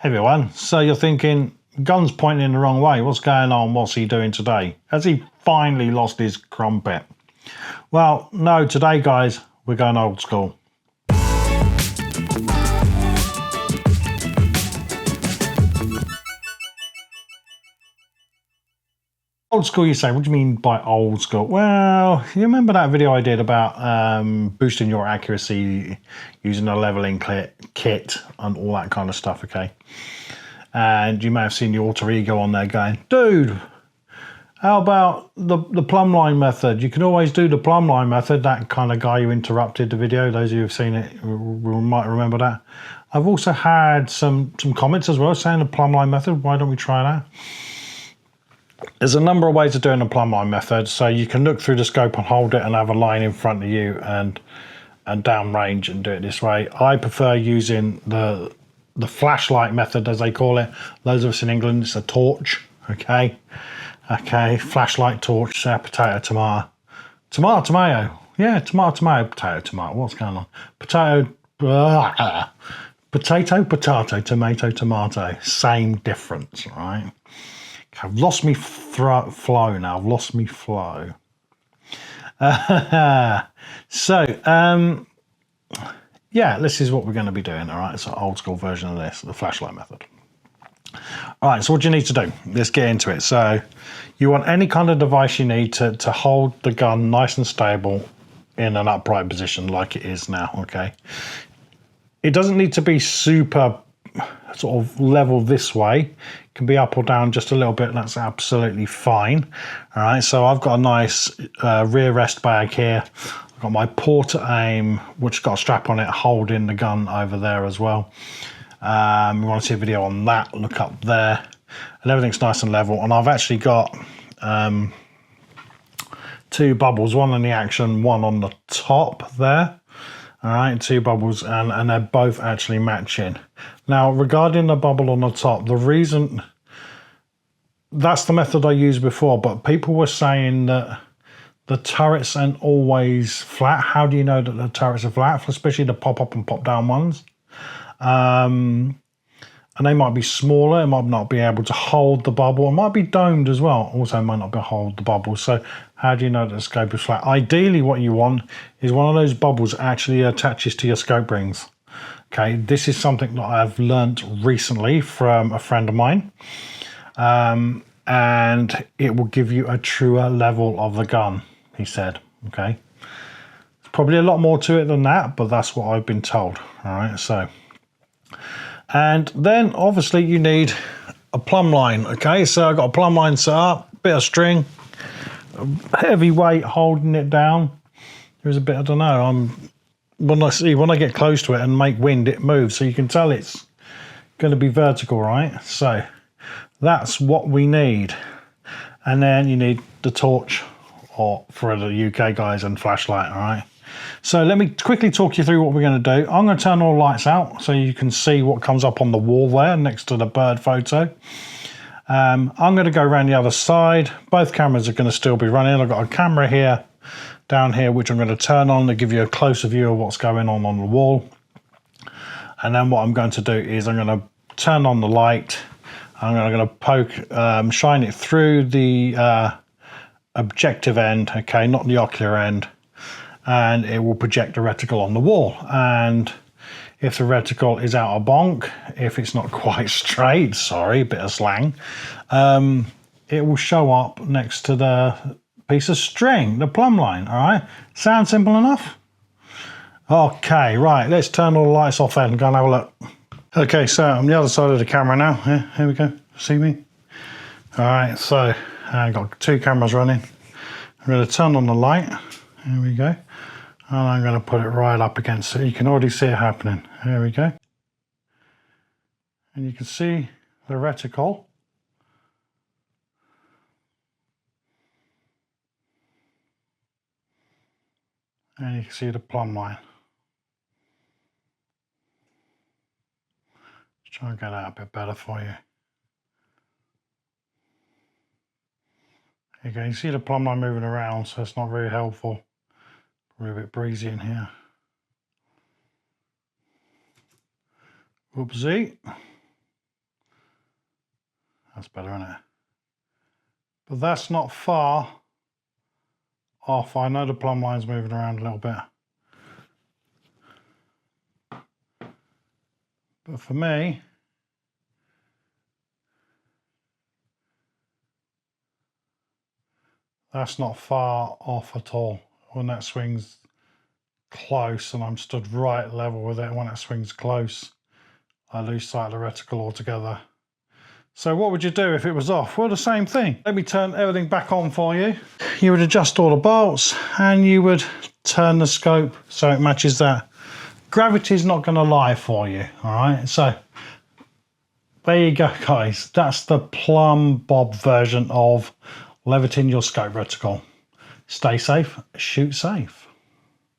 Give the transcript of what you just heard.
Everyone, so you're thinking, gun's pointing in the wrong way. What's going on? What's he doing today? Has he finally lost his crumpet? Well, no, today, guys, we're going old school. Old school, you say? What do you mean by old school? Well, you remember that video I did about boosting your accuracy using a leveling kit and all that kind of stuff, okay? And you may have seen the alter ego on there going, dude, how about the plumb line method? You can always do the plumb line method. That kind of guy who interrupted the video, those of you who've seen it might remember that. I've also had some comments as well saying the plumb line method. Why don't we try that? There's a number of ways of doing the plumb line method. So you can look through the scope and hold it and have a line in front of you and downrange and do it this way. I prefer using the flashlight method, as they call it. Those of us in England, it's a torch, okay? Okay, flashlight, torch, potato, tomato. Tomato. Yeah, tomato, potato. What's going on? Potato, potato, tomato. Same difference, right? I've lost me flow now. I've lost me flow. Yeah, this is what we're going to be doing, all right? It's an old school version of this, the flashlight method. All right, so what do you need to do? Let's get into it. So you want any kind of device you need to hold the gun nice and stable in an upright position like it is now, okay? It doesn't need to be super sort of level this way. It can be up or down just a little bit. That's absolutely fine. All right, so I've got a nice rear rest bag here. I've got my porter aim, which has got a strap on it, holding the gun over there as well. You want to see a video on that, look up there. And everything's nice and level. And I've actually got two bubbles, one on the action, one on the top there. All right, two bubbles, and they're both actually matching. Now, regarding the bubble on the top, the reason, that's the method I used before, but people were saying that the turrets aren't always flat. How do you know that the turrets are flat, especially the pop up and pop down ones? And they might be smaller, it might not be able to hold the bubble, it might be domed as well, also might not be able to hold the bubble. So how do you know that the scope is flat? Ideally what you want is one of those bubbles actually attaches to your scope rings. Okay, this is something that I've learnt recently from a friend of mine, and it will give you a truer level of the gun, he said. Okay, there's probably a lot more to it than that, but that's what I've been told. All right, so, and then obviously you need a plumb line. Okay, so I've got a plumb line set up, bit of string, heavy weight holding it down. There's a bit, I don't know, when I get close to it and make wind, it moves, so you can tell it's going to be vertical, right? So that's what we need. And then you need the torch, or for the UK guys, and flashlight. All right, so let me quickly talk you through what we're going to do. I'm going to turn all the lights out so you can see what comes up on the wall there next to the bird photo. I'm going to go around the other side. Both cameras are going to still be running. I've got a camera here, down here, which I'm going to turn on to give you a closer view of what's going on the wall. And then what I'm going to do is I'm going to turn on the light. I'm going to poke, shine it through the objective end, okay, not the ocular end, and it will project a reticle on the wall. And if the reticle is out of bonk, if it's not quite straight, sorry, bit of slang, it will show up next to the piece of string, the plumb line. All right, sound simple enough? Okay, right, let's turn all the lights off then and go and have a look. Okay, so I'm the other side of the camera now. Yeah, here we go, see me? All right, so I've got two cameras running. I'm going to turn on the light, here we go. And I'm going to put it right up against it. You can already see it happening. There we go. And you can see the reticle. And you can see the plumb line. Let's try and get that a bit better for you. There you go. You see the plumb line moving around, so it's not very helpful. Probably a bit breezy in here. Whoopsie. That's better, isn't it? But that's not far off. I know the plumb line's moving around a little bit. But for me, that's not far off at all. When that swings close and I'm stood right level with it, when it swings close, I lose sight of the reticle altogether. So what would you do if it was off? Well, the same thing. Let me turn everything back on for you. You would adjust all the bolts and you would turn the scope so it matches that. Gravity's not going to lie for you, all right? So there you go, guys. That's the plumb bob version of leviting your scope reticle. Stay safe, shoot safe.